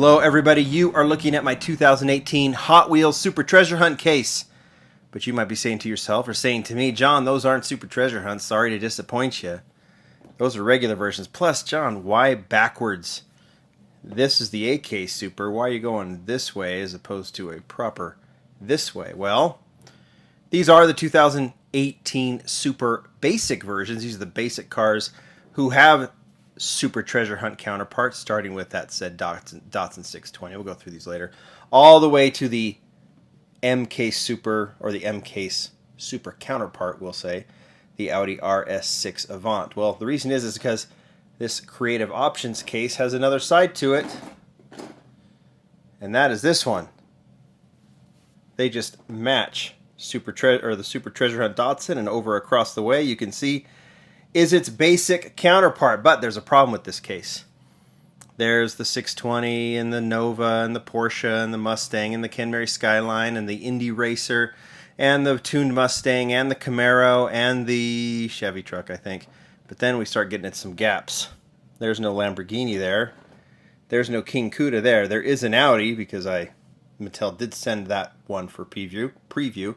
Hello everybody, you are looking at my 2018 Hot Wheels Super Treasure Hunt case. But you might be saying to yourself or saying to me, John, those aren't Super Treasure Hunts, sorry to disappoint you. Those are regular versions. Plus, John, why backwards? This is the A case Super, why are you going this way as opposed to a proper this way? Well, these are the 2018 Super Basic versions. These are the basic cars who have Super Treasure Hunt counterparts, starting with that said Datsun 620. We'll go through these later. All the way to the M case Super, or the M case Super counterpart, we'll say, the Audi RS6 Avant. Well, the reason is because this Creative Options case has another side to it, and that is this one. They just match the Super Treasure Hunt Datsun, and over across the way you can see is its basic counterpart. But there's a problem with this case. There's the 620 and the Nova and the Porsche and the Mustang and the Ken Mary Skyline and the Indy Racer and the tuned Mustang and the Camaro and the Chevy truck, I think. But then we start getting at some gaps. There's no Lamborghini there. There's no King Cuda there. There is an Audi because Mattel did send that one for preview.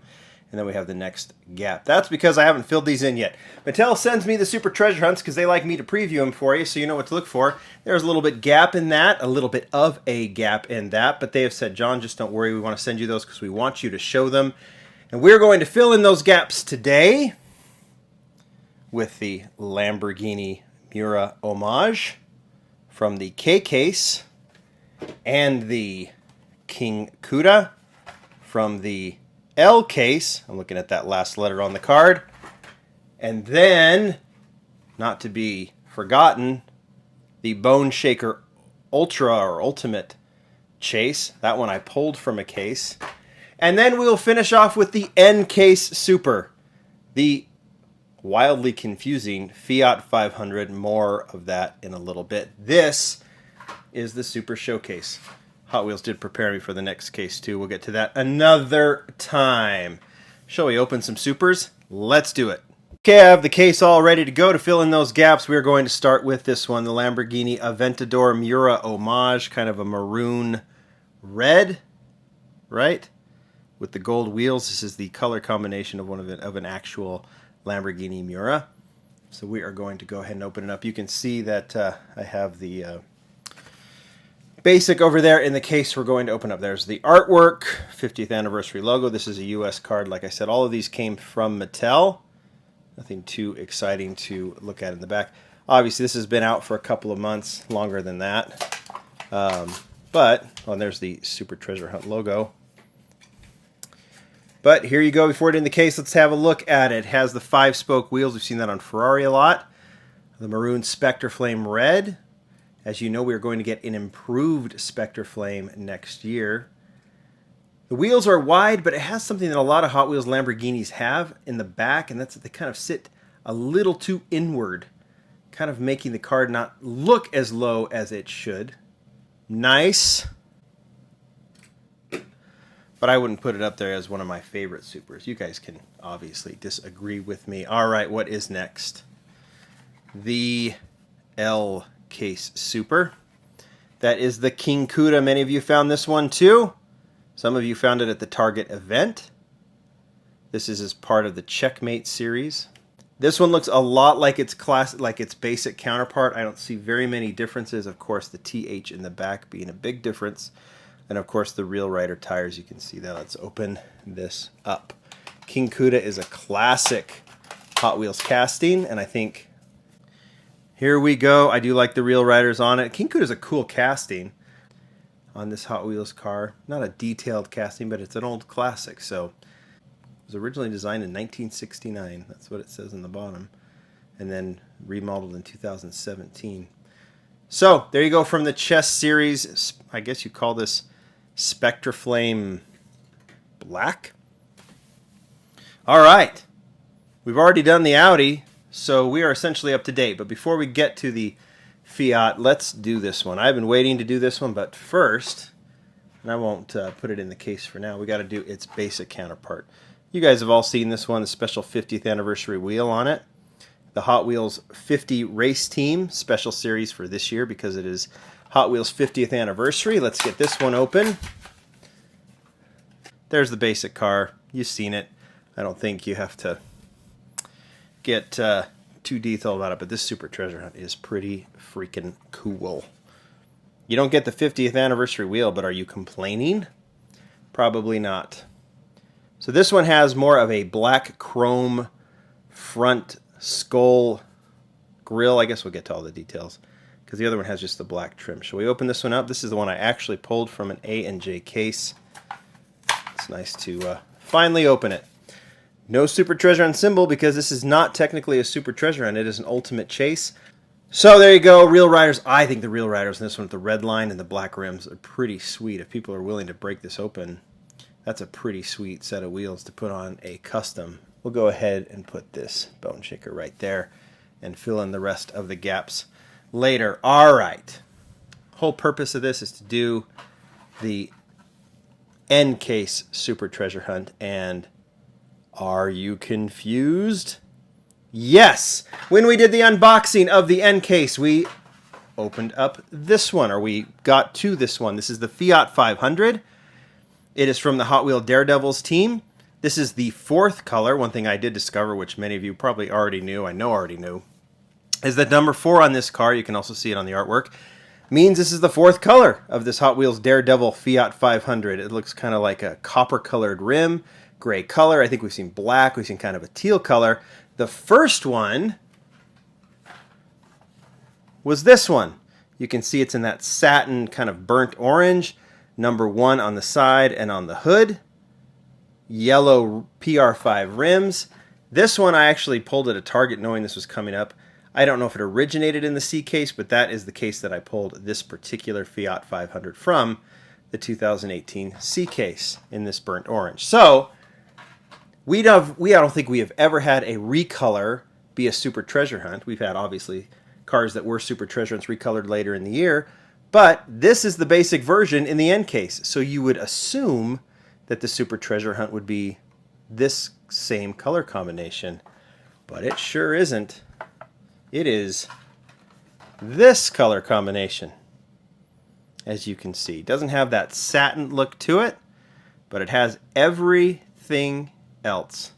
And then we have the next gap. That's because I haven't filled these in yet. Mattel sends me the Super Treasure Hunts because they like me to preview them for you, so you know what to look for. There's a little bit gap in that, a little bit of a gap in that, but they have said, John, just don't worry, we want to send you those because we want you to show them. And we're going to fill in those gaps today with the Lamborghini Miura homage from the K case and the King Cuda from the L case. I'm looking at that last letter on the card. And then, not to be forgotten, the Bone Shaker Ultra or Ultimate Chase. That one I pulled from a case. And then we'll finish off with the N case Super. The wildly confusing Fiat 500. More of that in a little bit. This is the Super Showcase. Hot Wheels did prepare me for the next case too. We'll get to that another time. Shall we open some Supers? Let's do it. Okay, I have the case all ready to go. To fill in those gaps, we're going to start with this one, the Lamborghini Aventador Miura homage, kind of a maroon red, right? With the gold wheels. This is the color combination of an actual Lamborghini Miura. So we are going to go ahead and open it up. You can see that I have the basic over there in the case we're going to open up. There's the artwork, 50th anniversary logo. This is a US card. Like I said, all of these came from Mattel. Nothing too exciting to look at in the back. Obviously, this has been out for a couple of months, longer than that. There's the Super Treasure Hunt logo. But here you go. Before it's in the case, let's have a look at it. It has the 5-spoke wheels. We've seen that on Ferrari a lot. The maroon Spectre Flame red. As you know, we are going to get an improved Spectre Flame next year. The wheels are wide, but it has something that a lot of Hot Wheels Lamborghinis have in the back, and that's that they kind of sit a little too inward, kind of making the car not look as low as it should. Nice. But I wouldn't put it up there as one of my favorite Supers. You guys can obviously disagree with me. All right, what is next? The L case Super. That is the King Cuda. Many of you found this one too. Some of you found it at the Target event. This is as part of the Checkmate series. This one looks a lot like its basic counterpart. I don't see very many differences. Of course, the TH in the back being a big difference. And of course, the Real Rider tires. You can see that. Let's open this up. King Cuda is a classic Hot Wheels casting, and I think here we go. I do like the Real Riders on it. King Cuda is a cool casting on this Hot Wheels car. Not a detailed casting, but it's an old classic. So it was originally designed in 1969. That's what it says in the bottom. And then remodeled in 2017. So there you go from the Chess series. I guess you call this Spectre Flame Black. All right. We've already done the Audi. So we are essentially up to date. But before we get to the Fiat, let's do this one. I've been waiting to do this one, but first, and I won't put it in the case for now, we got to do its basic counterpart. You guys have all seen this one, the special 50th anniversary wheel on it. The Hot Wheels 50 Race Team Special Series for this year because it is Hot Wheels 50th anniversary. Let's get this one open. There's the basic car. You've seen it. I don't think you have to get too detailed about it, but this Super Treasure Hunt is pretty freaking cool. You don't get the 50th anniversary wheel, but are you complaining? Probably not. So this one has more of a black chrome front skull grille. I guess we'll get to all the details because the other one has just the black trim. Shall we open this one up? This is the one I actually pulled from an A&J case. It's nice to finally open it. No Super Treasure Hunt symbol because this is not technically a Super Treasure Hunt. It is an Ultimate Chase. So there you go, Real Riders. I think the Real Riders in this one with the red line and the black rims are pretty sweet. If people are willing to break this open, that's a pretty sweet set of wheels to put on a custom. We'll go ahead and put this bone shaker right there and fill in the rest of the gaps later. All right. Whole purpose of this is to do the end case Super Treasure Hunt. And are you confused? Yes. When we did the unboxing of the end case, we opened up this one, or we got to this one. This is the Fiat 500. It is from the Hot Wheel Daredevils team. This is the fourth color. One thing I did discover, which many of you probably already knew, I know already knew, is that number 4 on this car, you can also see it on the artwork, means this is the fourth color of this Hot Wheels Daredevil Fiat 500. It looks kind of like a copper-colored rim, gray color. I think we've seen black. We've seen kind of a teal color. The first one was this one. You can see it's in that satin kind of burnt orange. Number 1 on the side and on the hood. Yellow PR5 rims. This one I actually pulled at a Target knowing this was coming up. I don't know if it originated in the C case, but that is the case that I pulled this particular Fiat 500 from, the 2018 C case in this burnt orange. So I don't think we have ever had a recolor be a Super Treasure Hunt. We've had obviously cars that were Super Treasure Hunts recolored later in the year, but this is the basic version in the end case. So you would assume that the Super Treasure Hunt would be this same color combination, but it sure isn't. It is this color combination, as you can see. It doesn't have that satin look to it, but it has everything else,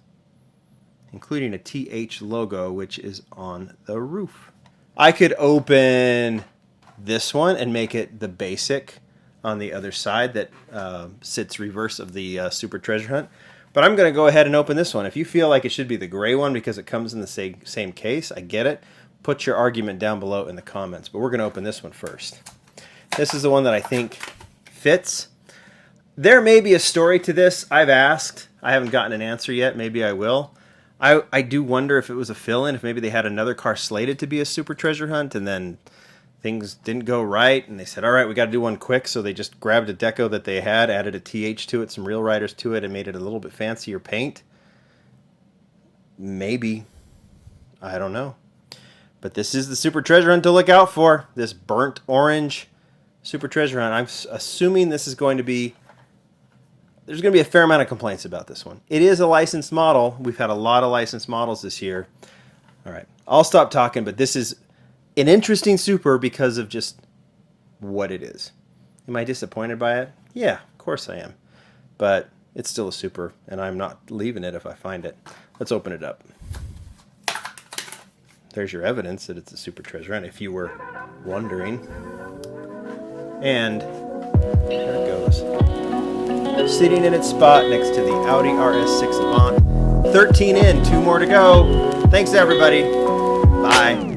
including a TH logo, which is on the roof. I could open this one and make it the basic on the other side that sits reverse of the Super Treasure Hunt. But I'm going to go ahead and open this one. If you feel like it should be the gray one because it comes in the same case, I get it. Put your argument down below in the comments. But we're going to open this one first. This is the one that I think fits. There may be a story to this. I've asked. I haven't gotten an answer yet. Maybe I will. I do wonder if it was a fill-in, if maybe they had another car slated to be a Super Treasure Hunt, and then things didn't go right, and they said, all right, we got to do one quick, so they just grabbed a deco that they had, added a TH to it, some Real Riders to it, and made it a little bit fancier paint. Maybe. I don't know. But this is the Super Treasure Hunt to look out for, this burnt orange Super Treasure Hunt. I'm assuming this is going to be... There's going to be a fair amount of complaints about this one. It is a licensed model. We've had a lot of licensed models this year. All right, I'll stop talking, but this is an interesting Super because of just what it is. Am I disappointed by it? Yeah, of course I am. But it's still a Super, and I'm not leaving it if I find it. Let's open it up. There's your evidence that it's a Super Treasure Hunt, if you were wondering. And there it goes. Sitting in its spot next to the Audi RS6 Avant. 13 in, 2 more to go. Thanks, everybody. Bye.